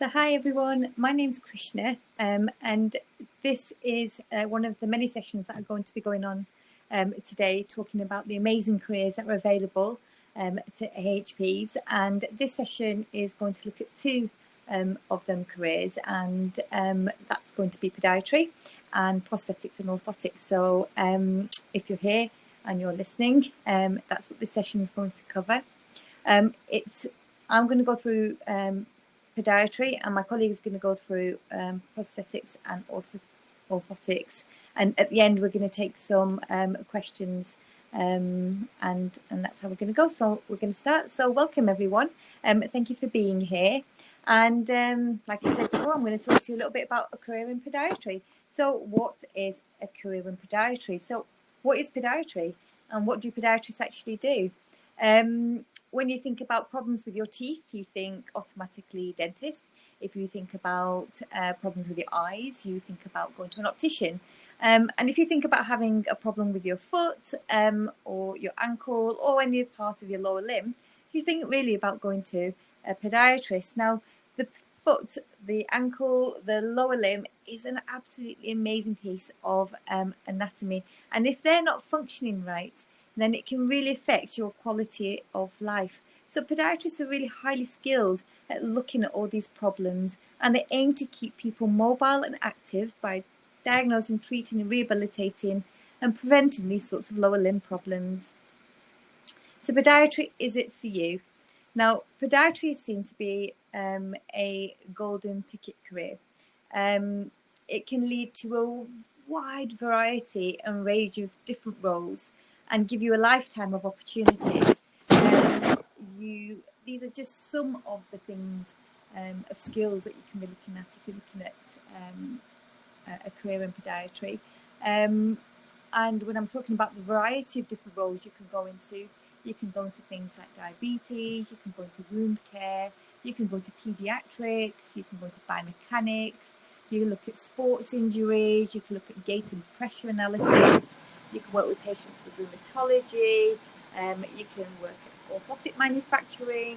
So hi everyone, my name's Krishna and this is one of the many sessions that are going to be going on today, talking about the amazing careers that are available to AHPs. And this session is going to look at two of them careers, and that's going to be podiatry and prosthetics and orthotics. So if you're here and you're listening, that's what this session is going to cover. I'm going to go through podiatry, and my colleague is going to go through prosthetics and orthotics, and at the end we're going to take some questions, and that's how we're going to go. So we're going to start. So welcome everyone, thank you for being here. And like I said before, I'm going to talk to you a little bit about a career in podiatry. So what is a career in podiatry? So what is podiatry, and what do podiatrists actually do? When you think about problems with your teeth, you think automatically dentist. If you think about problems with your eyes, you think about going to an optician. And if you think about having a problem with your foot or your ankle or any part of your lower limb, you think really about going to a podiatrist. Now, the foot, the ankle, the lower limb is an absolutely amazing piece of anatomy. And if they're not functioning right, then it can really affect your quality of life. So podiatrists are really highly skilled at looking at all these problems, and they aim to keep people mobile and active by diagnosing, treating and rehabilitating and preventing these sorts of lower limb problems. So podiatry, is it for you? Now, podiatry is seen to be a golden ticket career. It can lead to a wide variety and range of different roles and give you a lifetime of opportunities. These are just some of the things of skills that you can be looking at if you're looking at a career in podiatry. And when I'm talking about the variety of different roles you can go into things like diabetes, you can go into wound care, you can go into pediatrics, you can go into biomechanics, you can look at sports injuries, you can look at gait and pressure analysis, you can work with patients with rheumatology, you can work at orthotic manufacturing,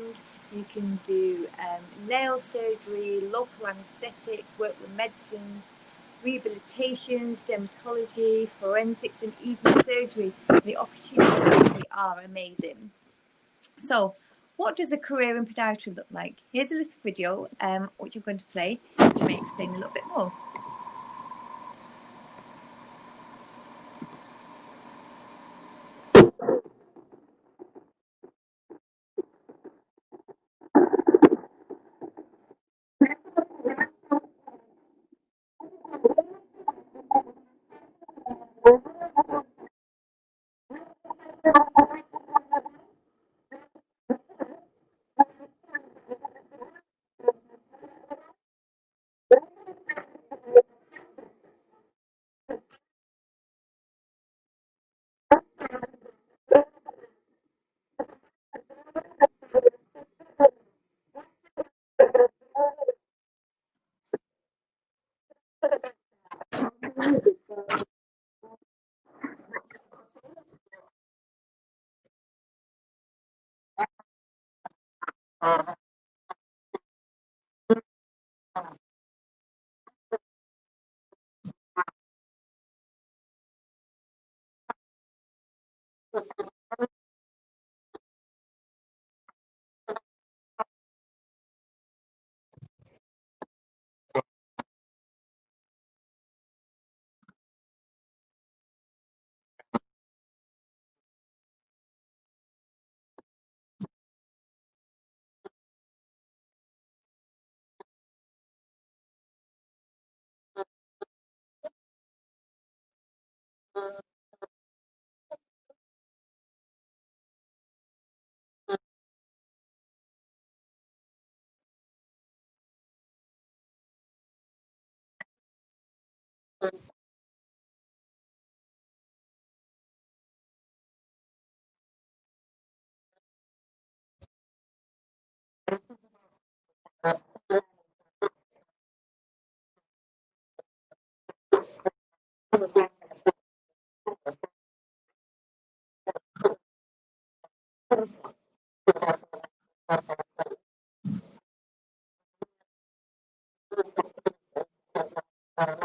you can do nail surgery, local anaesthetics, work with medicines, rehabilitations, dermatology, forensics, and even surgery. The opportunities really are amazing. So, what does a career in podiatry look like? Here's a little video which I'm going to play, which may explain a little bit more. So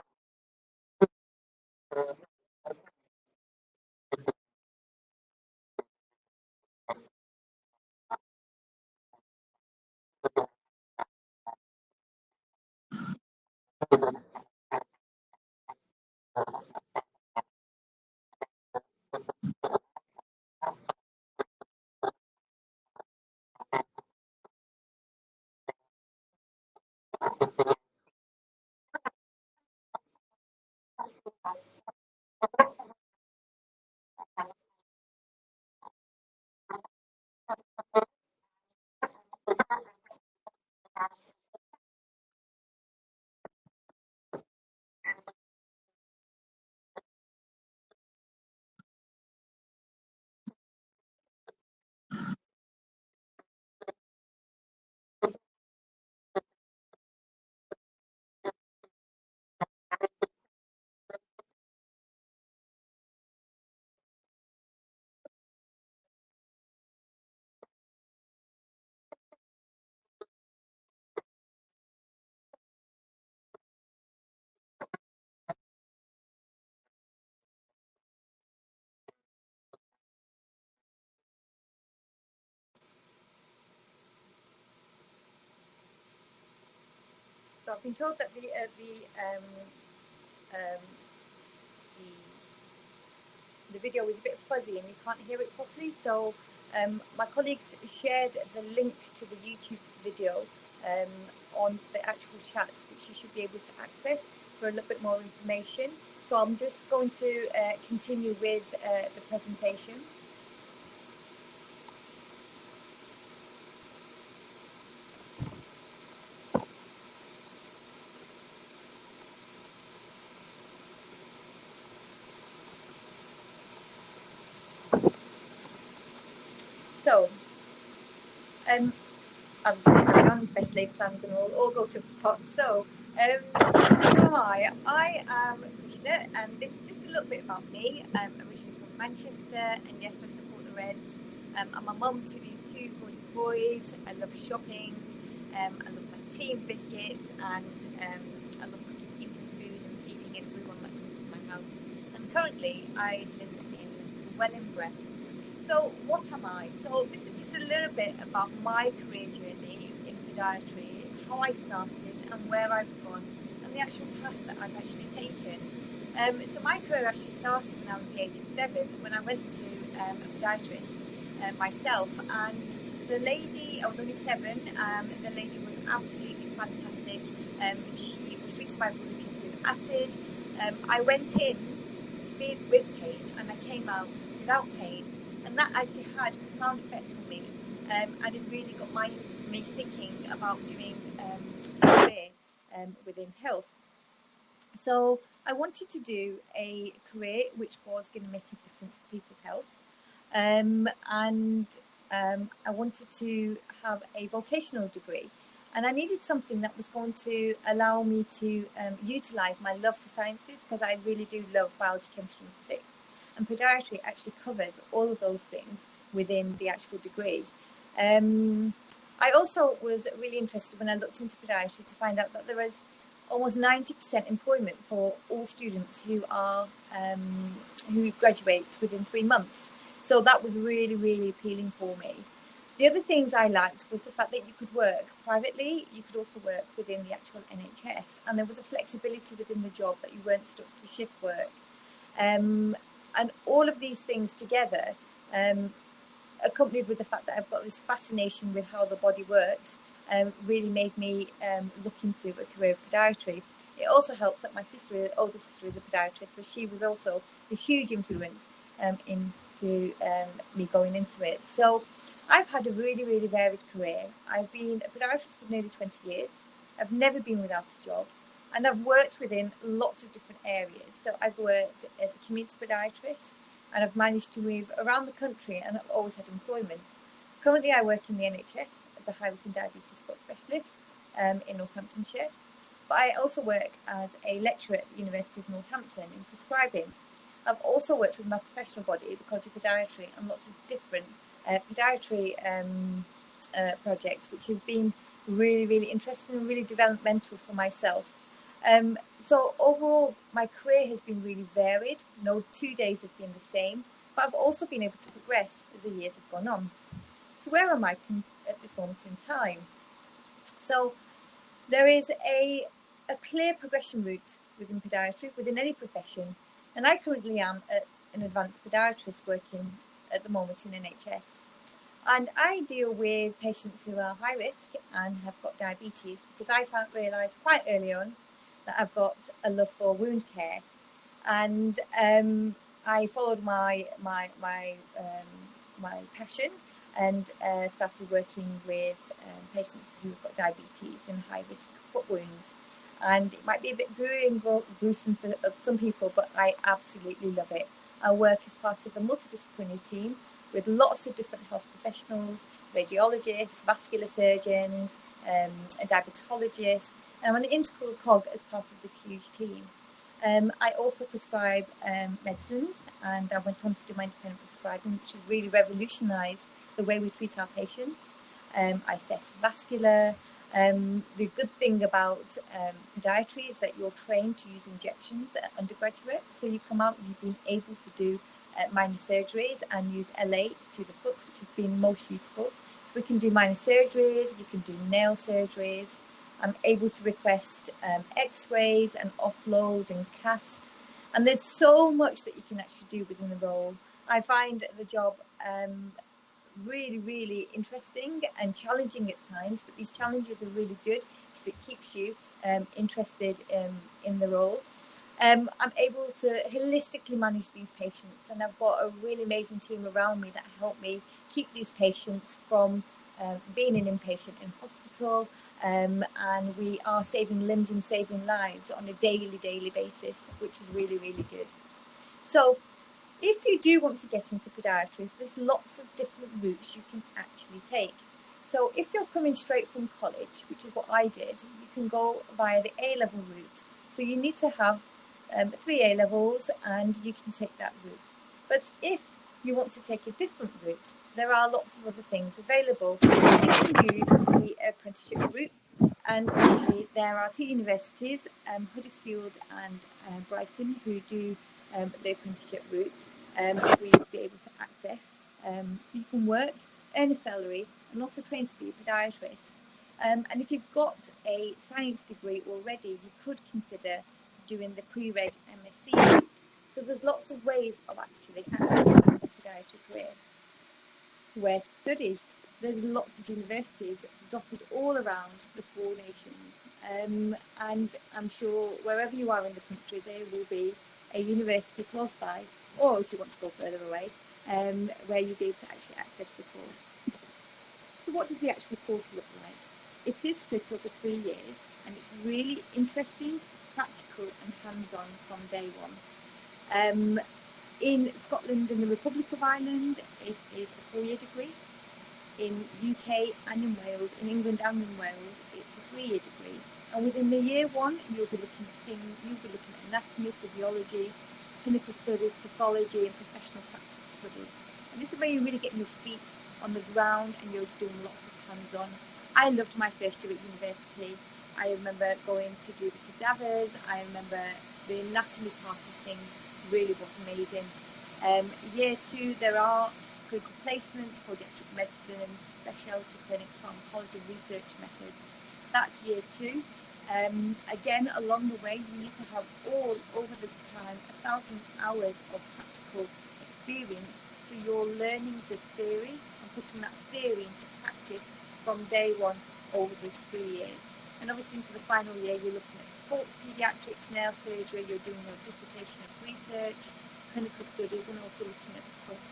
I've been told that um, the video is a bit fuzzy and you can't hear it properly. So my colleagues shared the link to the YouTube video on the actual chat, which you should be able to access for a little bit more information. So I'm just going to continue with the presentation. So I'm carry on, best laid plans and all go to pot. So who am I? I am Krishna, and this is just a little bit about me. I'm originally from Manchester, and yes, I support the Reds. I'm a mum to these two gorgeous boys. I love shopping. I love my tea and biscuits, and I love cooking Indian food and feeding everyone that comes to my house. And currently, I live in Wellingborough. So what am I? So this is just a little bit about my career journey in podiatry, how I started and where I've gone, and the actual path that I've actually taken. So my career actually started when I was the age of 7, when I went to a podiatrist myself, and the lady, I was only 7, the lady was absolutely fantastic. She restricted my blood with acid. I went in with pain and I came out without pain, and that actually had a profound effect on me, and it really got me thinking about doing a career within health. So I wanted to do a career which was going to make a difference to people's health, and I wanted to have a vocational degree, and I needed something that was going to allow me to utilise my love for sciences, because I really do love biology, chemistry and physics, and podiatry actually covers all of those things within the actual degree. I also was really interested when I looked into podiatry to find out that there is almost 90% employment for all students who are who graduate within 3 months. So that was really, really appealing for me. The other things I liked was the fact that you could work privately, you could also work within the actual NHS, and there was a flexibility within the job that you weren't stuck to shift work. And all of these things together, accompanied with the fact that I've got this fascination with how the body works, really made me look into a career of podiatry. It also helps that my older sister is a podiatrist, so she was also a huge influence into me going into it. So I've had a really, really varied career. I've been a podiatrist for nearly 20 years. I've never been without a job, and I've worked within lots of different areas. So I've worked as a community podiatrist, and I've managed to move around the country, and I've always had employment. Currently, I work in the NHS as a high risk and diabetes support specialist in Northamptonshire, but I also work as a lecturer at the University of Northampton in prescribing. I've also worked with my professional body, the College of Podiatry, and lots of different podiatry projects, which has been really, really interesting and really developmental for myself. So overall, my career has been really varied. No 2 days have been the same, but I've also been able to progress as the years have gone on. So where am I at this moment in time? So there is a clear progression route within podiatry, within any profession, and I currently am an advanced podiatrist working at the moment in NHS. And I deal with patients who are high risk and have got diabetes, because I realised quite early on that I've got a love for wound care, and I followed my passion and started working with patients who've got diabetes and high risk foot wounds. And it might be a bit gooey and gruesome for some people, but I absolutely love it. I work as part of a multidisciplinary team with lots of different health professionals, radiologists, vascular surgeons, diabetologists, and I'm an integral cog as part of this huge team. I also prescribe medicines, and I went on to do my independent prescribing, which has really revolutionised the way we treat our patients. I assess vascular. The good thing about podiatry is that you're trained to use injections at undergraduate, so you come out and you've been able to do minor surgeries and use LA to the foot, which has been most useful. So we can do minor surgeries, you can do nail surgeries. I'm able to request x-rays and offload and cast. And there's so much that you can actually do within the role. I find the job really, really interesting and challenging at times, but these challenges are really good because it keeps you interested in the role. I'm able to holistically manage these patients, and I've got a really amazing team around me that help me keep these patients from being an inpatient in hospital, and we are saving limbs and saving lives on a daily basis, which is really, really good. So if you do want to get into podiatry, there's lots of different routes you can actually take. So if you're coming straight from college, which is what I did, you can go via the A-level route. So you need to have 3 A-levels and you can take that route. But if you want to take a different route, there are lots of other things available. You can use the apprenticeship route, and obviously there are 2 universities, Huddersfield and Brighton, who do the apprenticeship route for you to be able to access. So you can work, earn a salary, and also train to be a podiatrist. And if you've got a science degree already, you could consider doing the pre-reg MSc route. So there's lots of ways of actually accessing a podiatry career. Where to study? There's lots of universities dotted all around the 4 nations, and I'm sure wherever you are in the country there will be a university close by, or if you want to go further away, where you'll be able to actually access the course. So what does the actual course look like? It is split over 3 years, and it's really interesting, practical and hands-on from day one. In Scotland and the Republic of Ireland, it is a 4-year degree. In UK and in Wales, in England and in Wales, it's a 3-year degree. And within the year 1, you'll be looking at anatomy, physiology, clinical studies, pathology, and professional practical studies. And this is where you're really getting your feet on the ground and you're doing lots of hands-on. I loved my first year at university. I remember going to do the cadavers. I remember the anatomy part of things really was amazing. Year 2, there are clinical placements, podiatric medicine, specialty clinics, pharmacology, research methods. That's year 2. Again, along the way, you need to have all over the time 1,000 hours of practical experience. So you're learning the theory and putting that theory into practice from day 1 over these 3 years. And obviously into the final year, you're looking at sports pediatrics, nail surgery, you're doing your dissertation of research, clinical studies, and also looking at the foot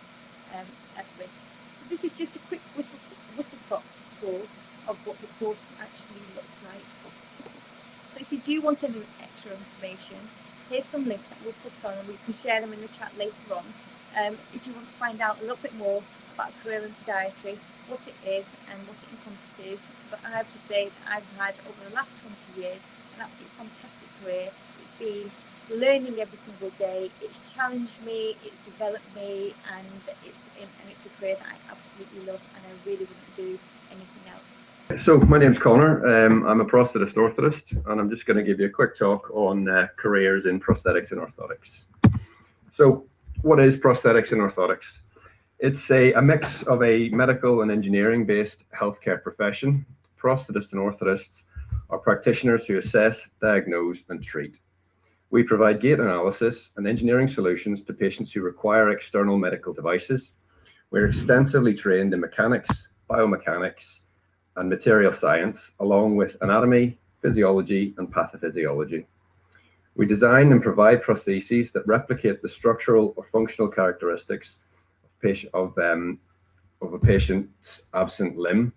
at risk. So this is just a quick whistle-stop tour of what the course actually looks like. So if you do want any extra information, here's some links that we'll put on and we can share them in the chat later on. If you want to find out a little bit more about a career in podiatry, what it is and what it encompasses. But I have to say that I've had, over the last 20 years, an absolutely fantastic career. It's been learning every single day. It's challenged me, it's developed me, and it's a career that I absolutely love, and I really wouldn't do anything else. So my name's Connor. I'm a prosthetist orthotist, and I'm just going to give you a quick talk on careers in prosthetics and orthotics. So what is prosthetics and orthotics? It's a mix of a medical and engineering-based healthcare profession. Prosthetists and orthotists are practitioners who assess, diagnose, and treat. We provide gait analysis and engineering solutions to patients who require external medical devices. We're extensively trained in mechanics, biomechanics, and material science, along with anatomy, physiology, and pathophysiology. We design and provide prostheses that replicate the structural or functional characteristics of a patient's absent limb,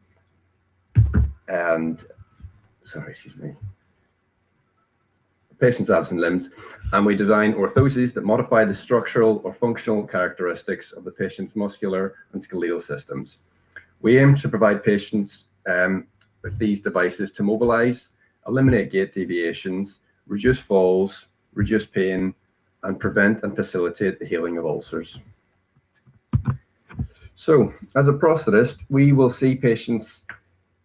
patient's absent limbs, and we design orthoses that modify the structural or functional characteristics of the patient's muscular and skeletal systems. We aim to provide patients with these devices to mobilize, eliminate gait deviations, reduce falls, reduce pain, and prevent and facilitate the healing of ulcers. So, as a prosthetist, we will see patients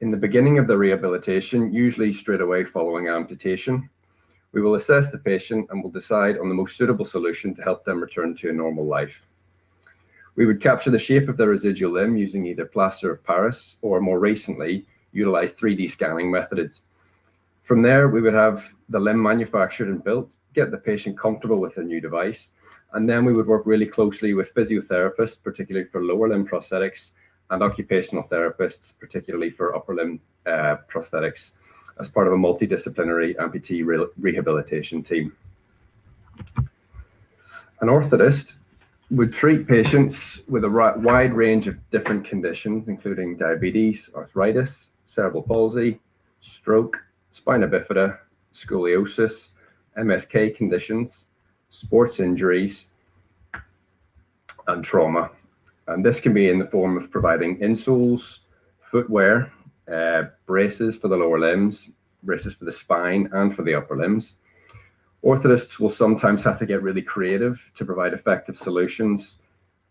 in the beginning of the rehabilitation, usually straight away following amputation. We will assess the patient and will decide on the most suitable solution to help them return to a normal life. We would capture the shape of the residual limb using either plaster of Paris or, more recently, utilize 3D scanning methods. From there, we would have the limb manufactured and built, get the patient comfortable with the new device, and then we would work really closely with physiotherapists, particularly for lower limb prosthetics, and occupational therapists, particularly for upper limb prosthetics, as part of a multidisciplinary amputee rehabilitation team. An orthotist would treat patients with a wide range of different conditions, including diabetes, arthritis, cerebral palsy, stroke, spina bifida, scoliosis, MSK conditions, sports injuries, and trauma. And this can be in the form of providing insoles, footwear, braces for the lower limbs, braces for the spine and for the upper limbs. Orthotists will sometimes have to get really creative to provide effective solutions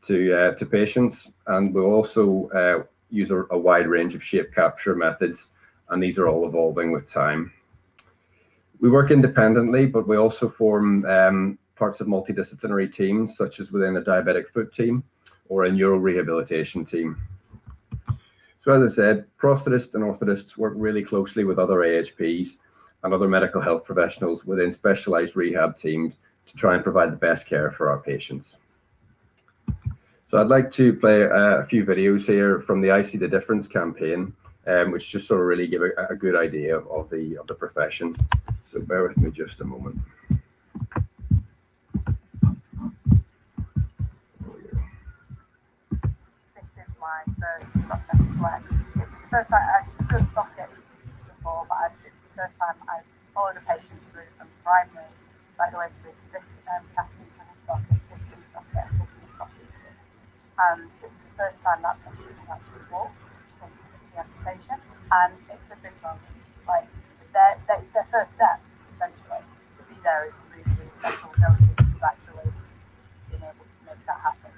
to patients, and we'll also use a wide range of shape capture methods, and these are all evolving with time. We work independently, but we also form parts of multidisciplinary teams, such as within a diabetic foot team or a neuro rehabilitation team. So as I said, prosthetists and orthotists work really closely with other AHPs and other medical health professionals within specialized rehab teams to try and provide the best care for our patients. So I'd like to play a few videos here from the I See the Difference campaign, which just sort of really give a good idea of the profession. So bear with me just a moment. This is my first prosthetic leg. It's the first time I've done sockets before, but it's the first time I've followed a patient through from primary right the way to this casting kind of socket, this socket, and this prosthesis. And it's the first time that patient has actually walked since the amputation, and it's a big moment. Like, it's their first step, essentially. To be there is really, really special. Knowing that you've actually been able to make that happen.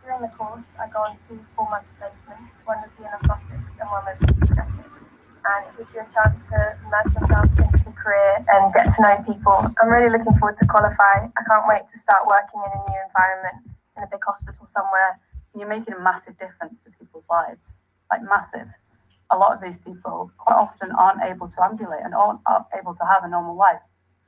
During the course, I go on 2 4-month placements, one with the orthotics and one with the prosthetics. And it gives you a chance to immerse yourself into the career and get to know people. I'm really looking forward to qualify. I can't wait to start working in a new environment in a big hospital somewhere. You're making a massive difference to people's lives, like massive. A lot of these people quite often aren't able to ambulate and aren't able to have a normal life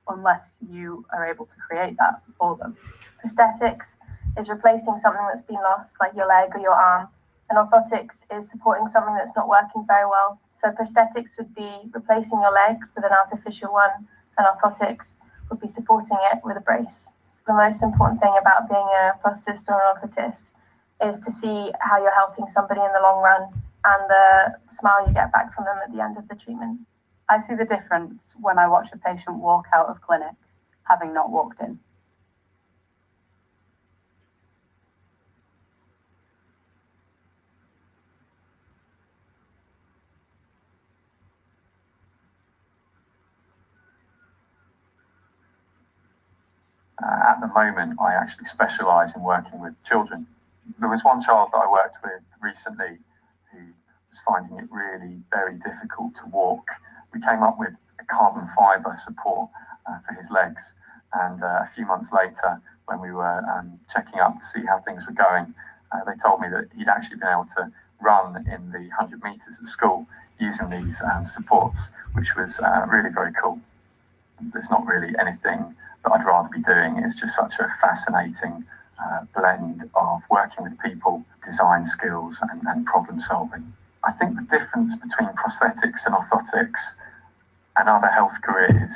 unless you are able to create that for them. Prosthetics is replacing something that's been lost, like your leg or your arm. And orthotics is supporting something that's not working very well. So prosthetics would be replacing your leg with an artificial one, and orthotics would be supporting it with a brace. The most important thing about being a prosthetist or an orthotist is to see how you're helping somebody in the long run and the smile you get back from them at the end of the treatment. I see the difference when I watch a patient walk out of clinic having not walked in. At the moment, I actually specialise in working with children. There was one child that I worked with recently who was was finding it really very difficult to walk. We came up with a carbon fibre support for his legs, and a few months later, when we were checking up to see how things were going, they told me that he'd actually been able to run in the 100 metres at school using these supports, which was really very cool. There's not really anything that I'd rather be doing. It's just such a fascinating blend of working with people, design skills and problem solving. I think the difference between prosthetics and orthotics and other health careers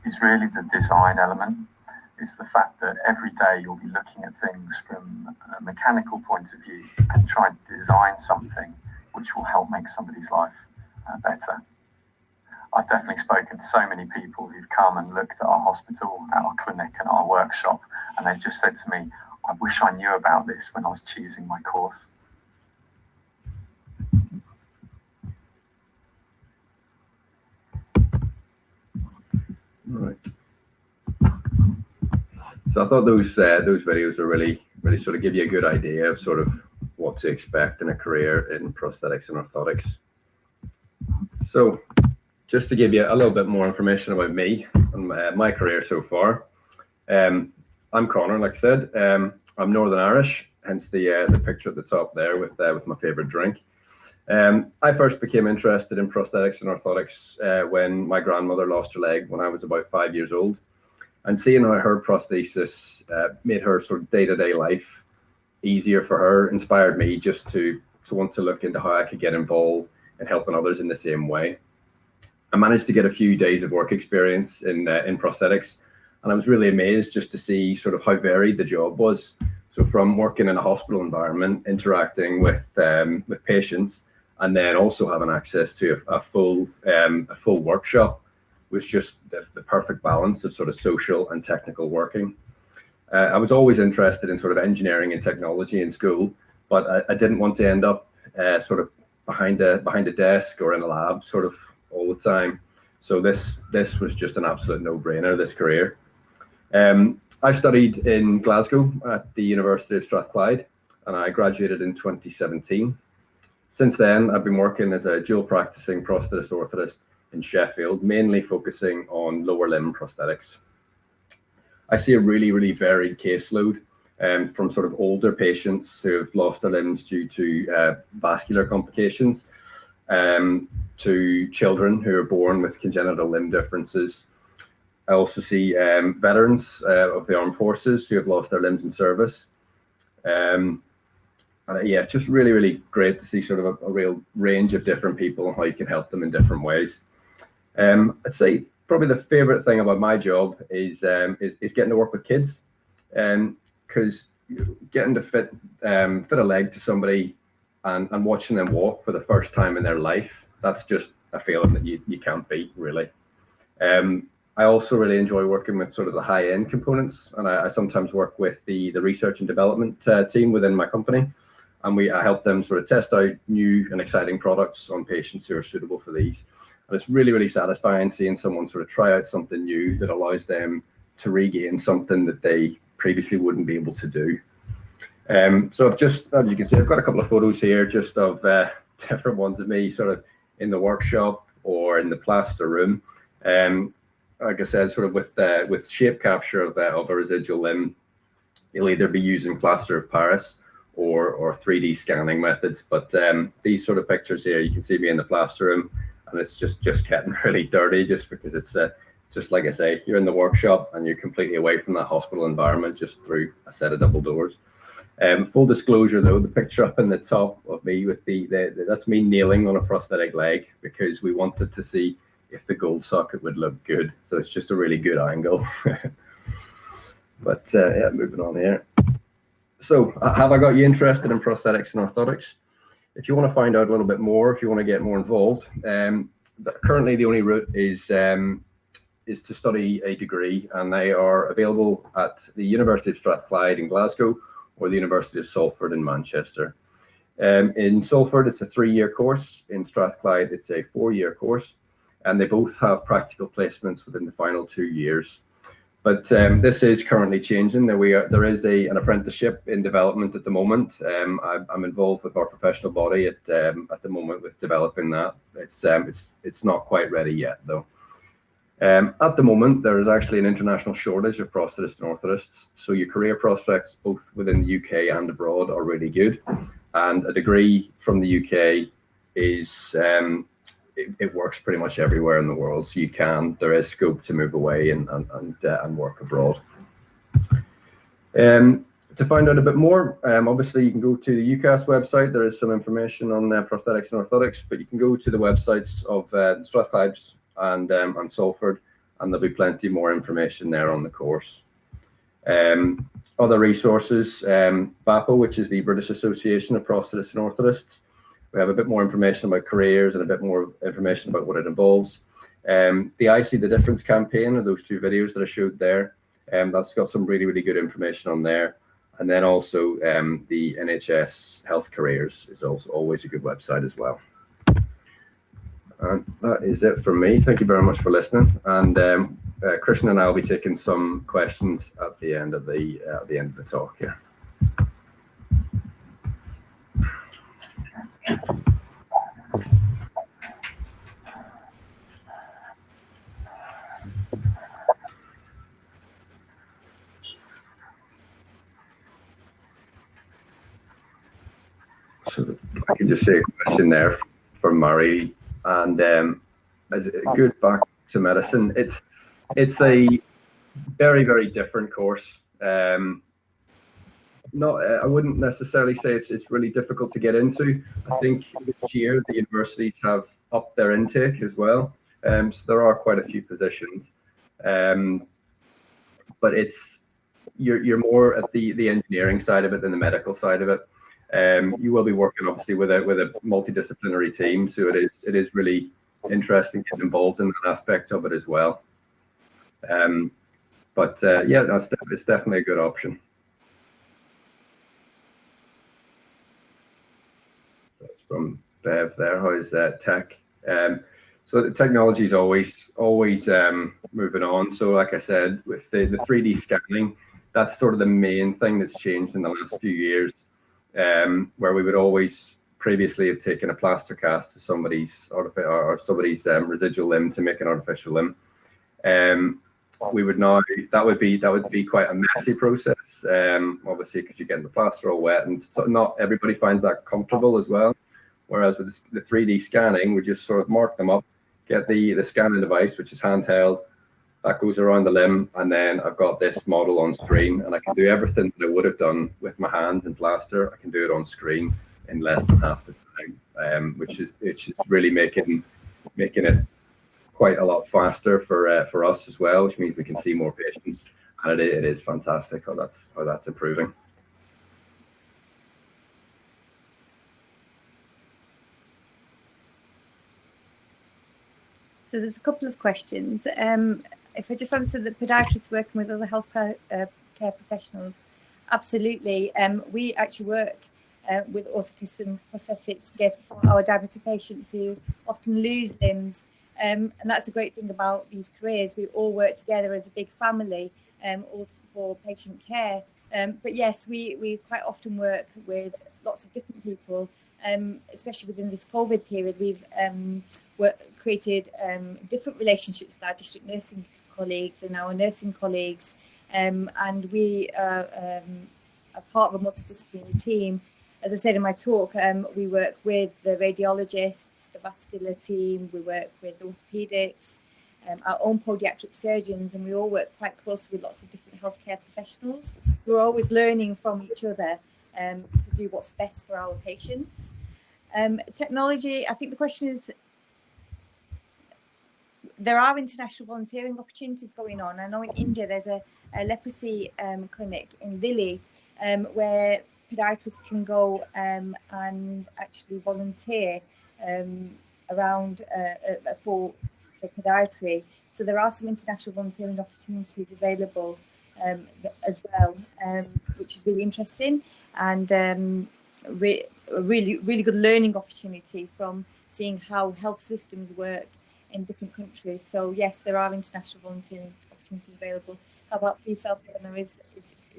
is really the design element. It's the fact that every day you'll be looking at things from a mechanical point of view and trying to design something which will help make somebody's life better. I've definitely spoken to so many people who've come and looked at our hospital, at our clinic and our workshop, and they've just said to me, I wish I knew about this when I was choosing my course. Right. So I thought those videos are really sort of give you a good idea of sort of what to expect in a career in prosthetics and orthotics. So just to give you a little bit more information about me and my career so far. I'm Connor, like I said. I'm Northern Irish, hence the picture at the top there with my favorite drink. I first became interested in prosthetics and orthotics when my grandmother lost her leg when I was about 5 years old. And seeing how her prosthesis made her sort of day-to-day life easier for her inspired me just to want to look into how I could get involved in helping others in the same way. I managed to get a few days of work experience in prosthetics, and I was really amazed just to see sort of how varied the job was. So from working in a hospital environment, interacting with patients, and then also having access to a full workshop was just the perfect balance of sort of social and technical working. I was always interested in sort of engineering and technology in school, but I didn't want to end up sort of behind a desk or in a lab sort of all the time. So this was just an absolute no-brainer, this career. I studied in Glasgow at the University of Strathclyde, and I graduated in 2017. Since then, I've been working as a dual practicing prosthetist orthotist in Sheffield, mainly focusing on lower limb prosthetics. I see a really varied caseload from sort of older patients who have lost their limbs due to vascular complications, to children who are born with congenital limb differences. I also see veterans of the armed forces who have lost their limbs in service. Yeah, it's just really great to see sort of a real range of different people and how you can help them in different ways. I'd say probably the favorite thing about my job is getting to work with kids, because getting to fit a leg to somebody and watching them walk for the first time in their life, that's just a feeling that you can't beat, really. I also really enjoy working with sort of the high-end components, and I sometimes work with the research and development team within my company, and I help them sort of test out new and exciting products on patients who are suitable for these. And it's really satisfying seeing someone sort of try out something new that allows them to regain something that they previously wouldn't be able to do. So I've just, as you can see, I've got a couple of photos here just of different ones of me sort of in the workshop or in the plaster room. Like I said, sort of with shape capture of a residual limb, you'll either be using plaster of Paris or 3D scanning methods. But these sort of pictures here, you can see me in the plaster room, and it's just getting really dirty, just because it's just like I say, you're in the workshop and you're completely away from that hospital environment, just through a set of double doors. Full disclosure though, the picture up in the top of me with that's me kneeling on a prosthetic leg, because we wanted to see if the gold socket would look good. So it's just a really good angle. But yeah, moving on here. So have I got you interested in prosthetics and orthotics? If you want to find out a little bit more, if you want to get more involved, currently the only route is to study a degree, and they are available at the University of Strathclyde in Glasgow or the University of Salford in Manchester. In Salford, it's a 3-year course. In Strathclyde, it's a 4-year course, and they both have practical placements within the final 2 years. But this is currently changing. There is an apprenticeship in development at the moment. I'm involved with our professional body at the moment with developing that. It's not quite ready yet though. At the moment, there is actually an international shortage of prosthetists and orthotists. So your career prospects, both within the UK and abroad, are really good. And a degree from the UK is, it works pretty much everywhere in the world. So there is scope to move away and work abroad. To find out a bit more, obviously you can go to the UCAS website. There is some information on prosthetics and orthotics, but you can go to the websites of Strathclyde and Salford, and there'll be plenty more information there on the course. Other resources, BAPO, which is the British Association of Prosthetists and Orthotists. We have a bit more information about careers and a bit more information about what it involves. The I See the Difference campaign, or those 2 videos that I showed there, that's got some really, really good information on there. And then also the NHS Health Careers is also always a good website as well. And that is it from me. Thank you very much for listening. And Krishna and I will be taking some questions at the end of the talk here. So I can just say a question there for Murray, and as a good back to medicine, it's a very, very different course. I wouldn't necessarily say it's really difficult to get into. I think this year the universities have upped their intake as well, so there are quite a few positions, but you're more at the engineering side of it than the medical side of it. You will be working obviously with a multidisciplinary team, so it is really interesting getting involved in that aspect of it as well. But yeah, it's definitely a good option. So it's from Bev there. How is tech? So the technology is always moving on. So like I said, with the 3D scanning, that's sort of the main thing that's changed in the last few years. Where we would always previously have taken a plaster cast to somebody's residual limb to make an artificial limb. We would now that would be quite a messy process, obviously, because you're getting the plaster all wet, and so not everybody finds that comfortable as well. Whereas with the 3D scanning, we just sort of mark them up, get the scanning device, which is handheld, that goes around the limb, and then I've got this model on screen, and I can do everything that I would have done with my hands and plaster. I can do it on screen in less than half the time, which is really making it quite a lot faster for us as well, which means we can see more patients, and it is fantastic how that's improving. So there's a couple of questions. If I just answer the podiatrists working with other health care professionals, absolutely. We actually work with orthotists and prosthetics for our diabetic patients who often lose limbs. And that's the great thing about these careers. We all work together as a big family, all for patient care. But yes, we quite often work with lots of different people, especially within this COVID period. We've created different relationships with our district nursing colleagues and our nursing colleagues, and we are part of a multidisciplinary team. As I said in my talk, we work with the radiologists, the vascular team, we work with orthopedics, our own podiatric surgeons, and we all work quite closely with lots of different healthcare professionals. We're always learning from each other to do what's best for our patients. Technology, I think the question is, there are international volunteering opportunities going on. I know in India there's a leprosy clinic in Delhi where podiatrists can go and actually volunteer around for podiatry. So there are some international volunteering opportunities available as well, which is really interesting, and really good learning opportunity from seeing how health systems work in different countries. So yes, there are international volunteering opportunities available. How about for yourself, Eleanor? Is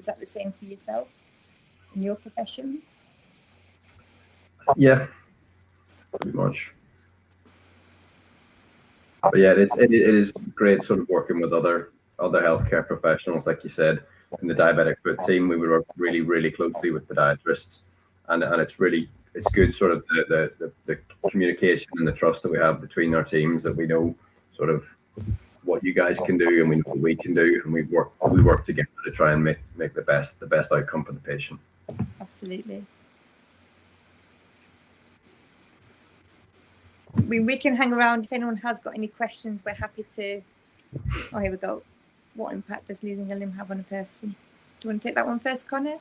that the same for yourself in your profession? Yeah, pretty much. But yeah, it is great sort of working with other healthcare professionals, like you said. In the diabetic foot team, we work really closely with podiatrists, and it's good sort of the communication and the trust that we have between our teams, that we know sort of what you guys can do and we know what we can do, and we work together to try and make the best outcome for the patient. Absolutely. We can hang around if anyone has got any questions. We're happy to. Oh, here we go. What impact does losing a limb have on a person? Do you want to take that one first, Connor?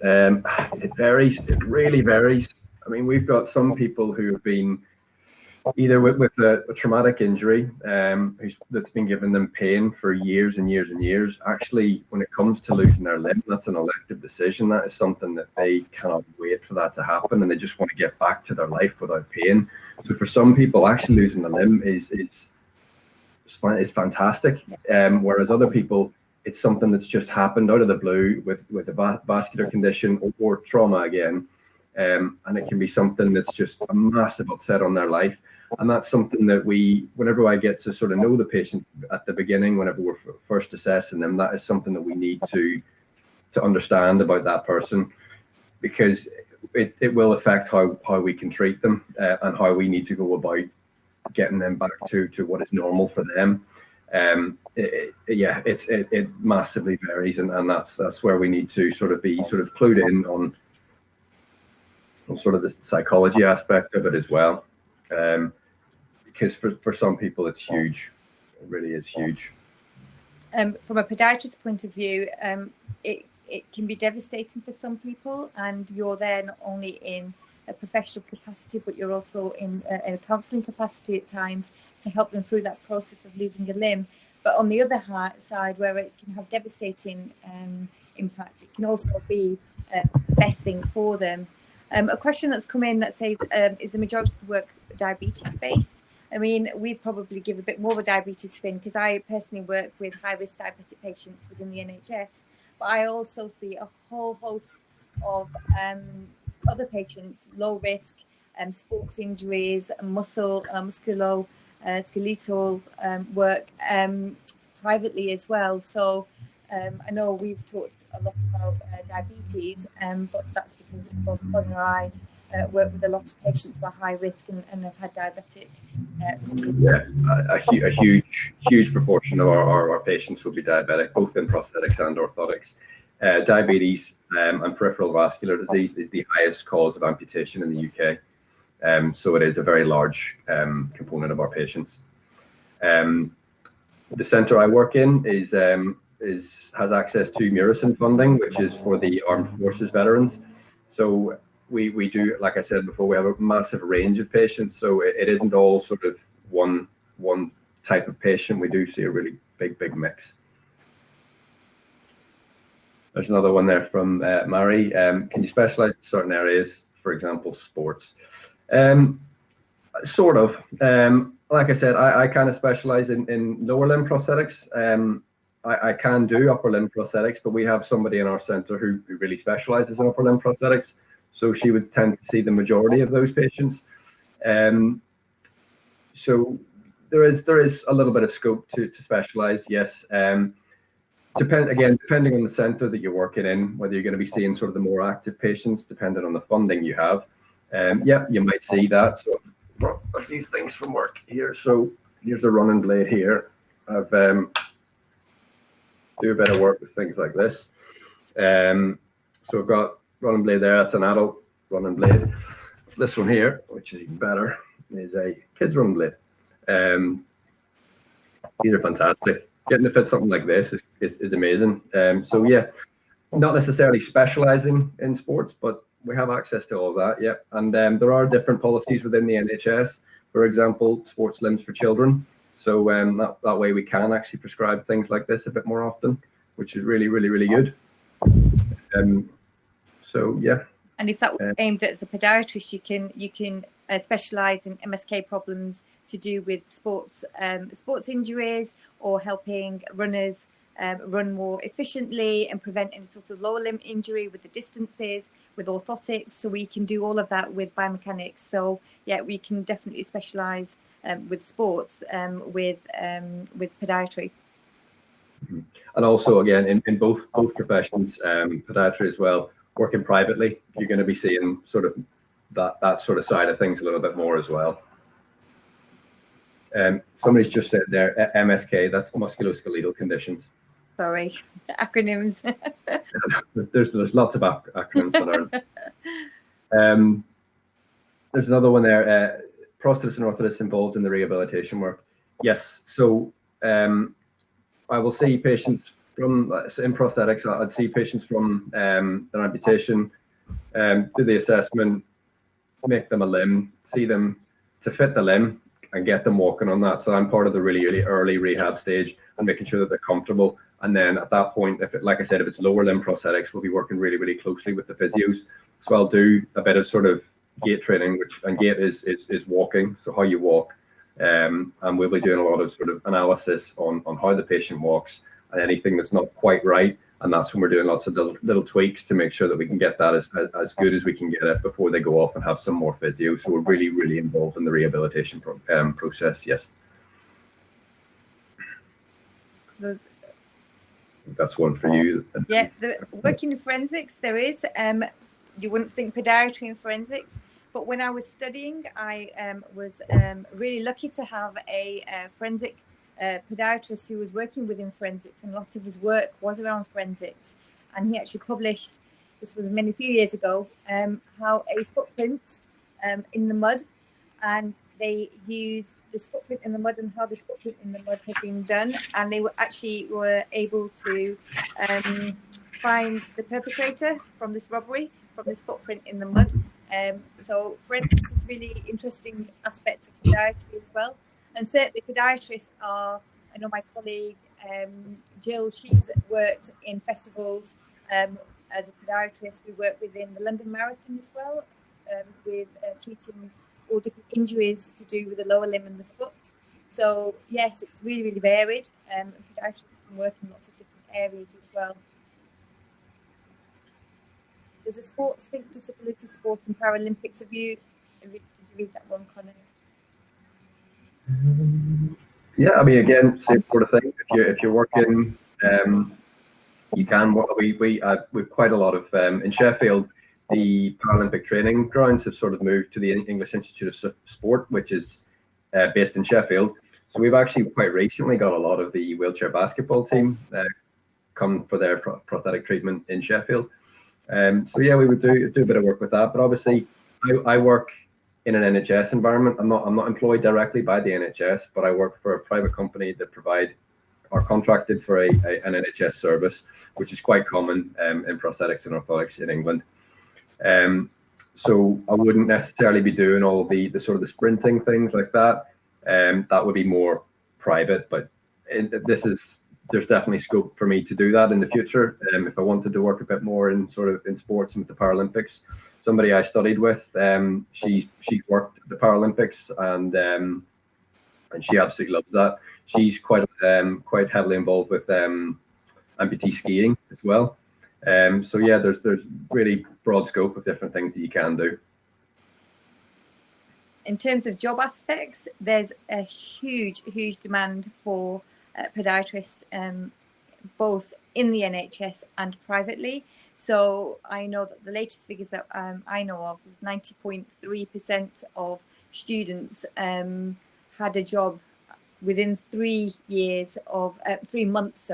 It varies. It really varies. I mean, we've got some people who have been either with a traumatic injury that's been giving them pain for years and years and years. Actually, when it comes to losing their limb, that's an elective decision. That is something that they cannot wait for that to happen, and they just want to get back to their life without pain. So for some people, actually losing a limb is fantastic. Whereas other people, it's something that's just happened out of the blue with a vascular condition or trauma again. And it can be something that's just a massive upset on their life. And that's something that whenever I get to sort of know the patient at the beginning, whenever we're first assessing them, that is something that we need to understand about that person, because it will affect how we can treat them and how we need to go about getting them back to what is normal for them. It massively varies, and that's where we need to sort of be clued in on sort of the psychology aspect of it as well, because for some people it's huge. It really is huge. From a podiatrist point of view, it can be devastating for some people, and you're there not only in a professional capacity, but you're also in a counselling capacity at times to help them through that process of losing a limb. But on the other side, where it can have devastating impacts, it can also be the best thing for them. A question that's come in that says, is the majority of the work diabetes based? I mean, we probably give a bit more of a diabetes spin, because I personally work with high-risk diabetic patients within the NHS, but I also see a whole host of other patients, low risk, sports injuries, musculoskeletal work privately as well. So I know we've talked a lot about diabetes, but that's because both Colin and I work with a lot of patients who are high risk and have had diabetic. A huge proportion of our patients will be diabetic, both in prosthetics and orthotics. Diabetes and peripheral vascular disease is the highest cause of amputation in the UK. So it is a very large component of our patients. The centre I work in has access to Murison funding, which is for the armed forces veterans. So we do, like I said before, we have a massive range of patients. So it isn't all sort of one type of patient. We do see a really big mix. There's another one there from Mary. Can you specialize in certain areas, for example, sports? Sort of. Like I said, I kind of specialize in lower limb prosthetics. I can do upper limb prosthetics, but we have somebody in our center who really specializes in upper limb prosthetics. So she would tend to see the majority of those patients. So there is a little bit of scope to specialize, yes. Depending on the center that you're working in, whether you're going to be seeing sort of the more active patients, depending on the funding you have. You might see that. So a few things from work here. So here's a running blade here. I've do a bit of work with things like this. So I've got running blade there. That's an adult running blade. This one here, which is even better, is a kid's running blade. These are fantastic. Getting to fit something like this is amazing. So yeah, not necessarily specializing in sports, but we have access to all that. Yeah, and there are different policies within the NHS. For example, sports limbs for children. So that way we can actually prescribe things like this a bit more often, which is really good. So yeah. And if that were aimed at as a podiatrist, you can specialize in MSK problems to do with sports injuries, or helping runners run more efficiently and prevent any sort of lower limb injury with the distances, with orthotics. So we can do all of that with biomechanics. So yeah, we can definitely specialize with sports with podiatry. And also, again, in both professions, podiatry as well, working privately, you're going to be seeing sort of that sort of side of things a little bit more as well. Somebody's just said there, MSK, that's musculoskeletal conditions. Sorry, acronyms. There's lots of acronyms to learn. There's another one there, prosthetists and orthotists involved in the rehabilitation work. Yes, so I will see patients from, in prosthetics, I'd see patients from an amputation, do the assessment, make them a limb, see them to fit the limb and get them walking on that. So I'm part of the really early rehab stage and making sure that they're comfortable. And then at that point, if it, like I said, if it's lower limb prosthetics, we'll be working really closely with the physios. So I'll do a bit of sort of gait training, and gait is walking, so how you walk. And we'll be doing a lot of sort of analysis on how the patient walks and anything that's not quite right. And that's when we're doing lots of little tweaks to make sure that we can get that as good as we can get it before they go off and have some more physio. So we're really involved in the rehabilitation process. Yes. So that's one for you. Yeah, working in forensics, there is. You wouldn't think podiatry and forensics, but when I was studying, I was really lucky to have a forensic podiatrist who was working within forensics, and lots of his work was around forensics. And he actually published, this was few years ago, how a footprint in the mud, and they used this footprint in the mud and how this footprint in the mud had been done, and they were able to find the perpetrator from this robbery from this footprint in the mud. So forensics is really interesting aspect of podiatry as well. And certainly podiatrists are, I know my colleague Jill, she's worked in festivals as a podiatrist. We work within the London Marathon as well, with treating all different injuries to do with the lower limb and the foot. So yes, it's really varied. Podiatrists can work in lots of different areas as well. There's a sports, think disability sports and Paralympics. Did you read that one, Connor? Yeah, I mean, again, same sort of thing. If you're working, you can. We've quite a lot of in Sheffield. The Paralympic training grounds have sort of moved to the English Institute of Sport, which is based in Sheffield. So we've actually quite recently got a lot of the wheelchair basketball team come for their prosthetic treatment in Sheffield. So yeah, we would do a bit of work with that. But obviously, I work in an NHS environment. I'm not employed directly by the NHS, but I work for a private company that are contracted for an NHS service, which is quite common in prosthetics and orthotics in England. So I wouldn't necessarily be doing all the sort of the sprinting things like that. That would be more private, but there's definitely scope for me to do that in the future. If I wanted to work a bit more in sports and with the Paralympics. Somebody I studied with, she worked at the Paralympics, and she absolutely loves that. She's quite heavily involved with amputee skiing as well. So yeah, there's really broad scope of different things that you can do. In terms of job aspects, there's a huge demand for podiatrists, both in the NHS and privately. So I know that the latest figures that I know of is 90.3% of students had a job within 3 months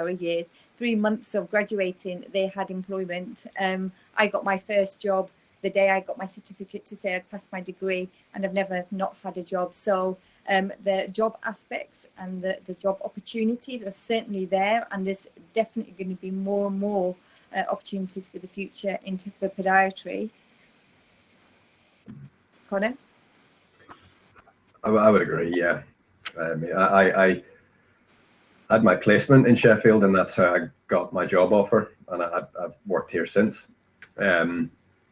of graduating. They had employment. I got my first job the day I got my certificate to say I'd passed my degree, and I've never not had a job. So the job aspects and the job opportunities are certainly there, and there's definitely going to be more and more opportunities for the future for podiatry. Connor? I would agree, yeah. I had my placement in Sheffield, and that's how I got my job offer, and I've worked here since.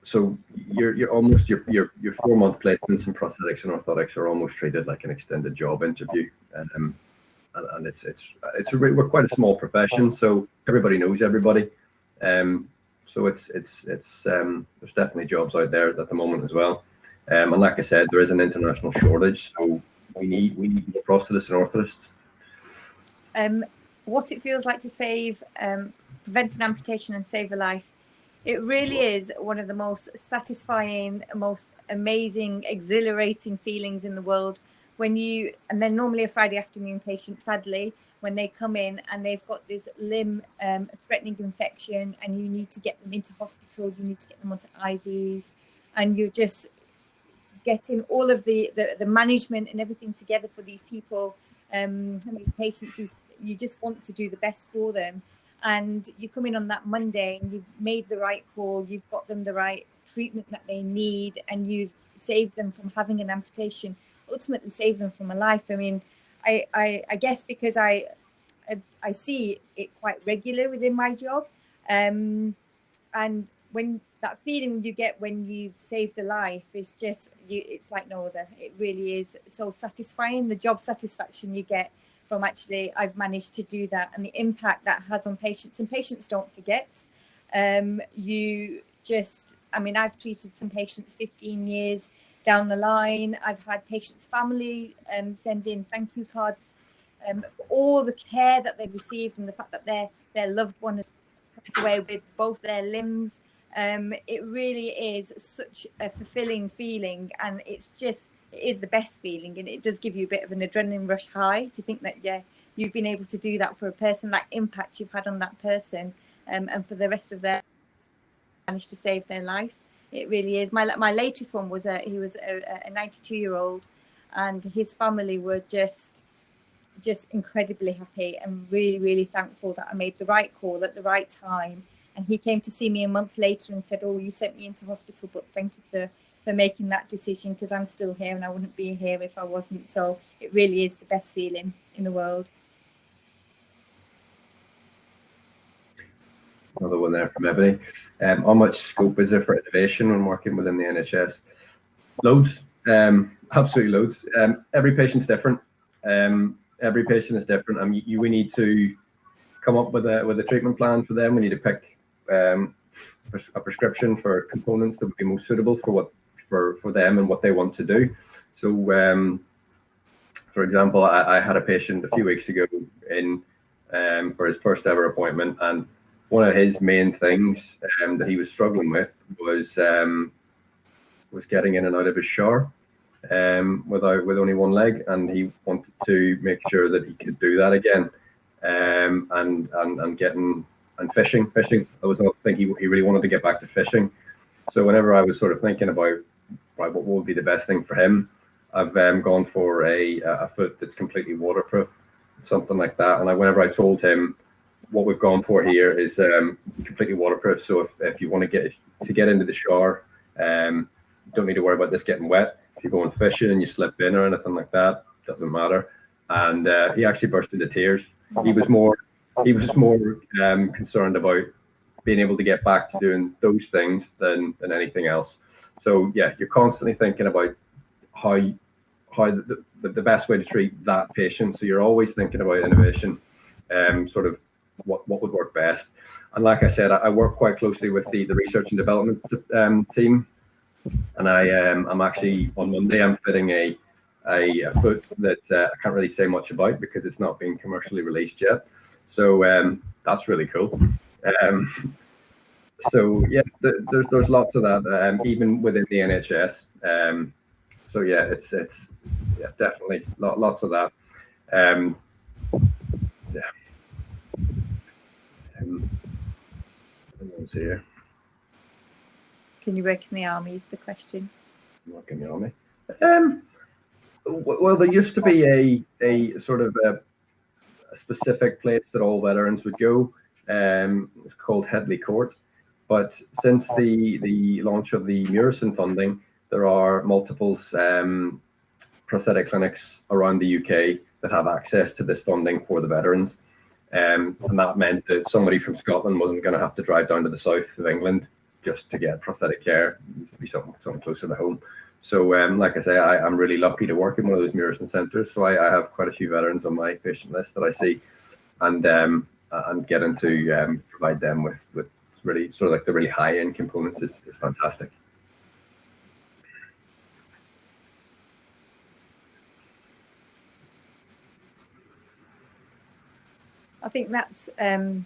So your 4-month placements in prosthetics and orthotics are almost treated like an extended job interview. and we're quite a small profession, so everybody knows everybody. So there's definitely jobs out there at the moment as well. And like I said, there is an international shortage, so we need more prosthetists and orthotists. What it feels like to prevent an amputation and save a life. It really is one of the most satisfying, most amazing, exhilarating feelings in the world. And then normally a Friday afternoon patient, sadly, when they come in and they've got this limb threatening infection, and you need to get them into hospital, you need to get them onto IVs, and you're just getting all of the management and everything together for these people and these patients. You just want to do the best for them, and you come in on that Monday and you've made the right call, you've got them the right treatment that they need, and you've saved them from having an amputation, ultimately saved them from a life. I mean, I guess because I see it quite regular within my job, and when that feeling you get when you've saved a life is just it's like no other. It really is so satisfying, the job satisfaction you get from actually I've managed to do that, and the impact that has on patients. And patients don't forget. I've treated some patients 15 years down the line. I've had patients' family send in thank you cards for all the care that they've received, and the fact that their loved one has passed away with both their limbs. It really is such a fulfilling feeling, and it is the best feeling, and it does give you a bit of an adrenaline rush high to think that you've been able to do that for a person, that impact you've had on that person, and for the rest of their managed to save their life. It really is. My latest one was he was a 92-year-old, and his family were just incredibly happy and really, really thankful that I made the right call at the right time. And he came to see me a month later and said, "Oh, you sent me into hospital, but thank you for making that decision, because I'm still here and I wouldn't be here if I wasn't." So it really is the best feeling in the world. Another one there from Ebony. How much scope is there for innovation when working within the NHS? Loads, absolutely loads. Every patient's different. Every patient is different. I mean, we need to come up with a treatment plan for them. We need to pick a prescription for components that would be most suitable for them and what they want to do. So, for example, I had a patient a few weeks ago in for his first ever appointment, and one of his main things that he was struggling with was getting in and out of his shower with only one leg, and he wanted to make sure that he could do that again. And fishing. I was not thinking he really wanted to get back to fishing. So whenever I was sort of thinking about what would be the best thing for him, I've gone for a foot that's completely waterproof, something like that. And whenever I told him what we've gone for here is completely waterproof. So if you want to get into the shower, don't need to worry about this getting wet. If you're going fishing and you slip in or anything like that, doesn't matter. And he actually burst into tears. He was more concerned about being able to get back to doing those things than anything else. So yeah, you're constantly thinking about how the best way to treat that patient. So you're always thinking about innovation, sort of what would work best. And like I said, I work quite closely with the research and development team, and I'm actually on Monday I'm fitting a foot that I can't really say much about because it's not being commercially released yet. So that's really cool. So yeah, there's lots of that, even within the NHS. So yeah, it's definitely lots of that. Yeah. Let's see here. Can you work in the army is the question. Work in the army. Well, there used to be a sort of a specific place that all veterans would go. It's called Headley Court. But since the launch of the Murison funding, there are multiple prosthetic clinics around the UK that have access to this funding for the veterans. And that meant that somebody from Scotland wasn't going to have to drive down to the south of England just to get prosthetic care. It needs to be something closer to home. So like I say, I'm really lucky to work in one of those Murison centres. So I have quite a few veterans on my patient list that I see, and getting to provide them with really sort of like the really high end components is fantastic. I think that's the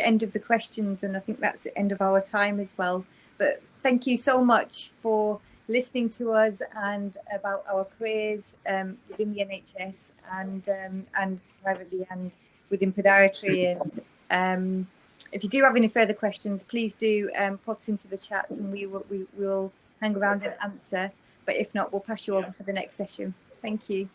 end of the questions, and I think that's the end of our time as well. But thank you so much for listening to us and about our careers within the NHS and privately and within podiatry. And if you do have any further questions, please do put us into the chat, and we will hang around and answer. But if not, we'll pass you over for the next session. Thank you.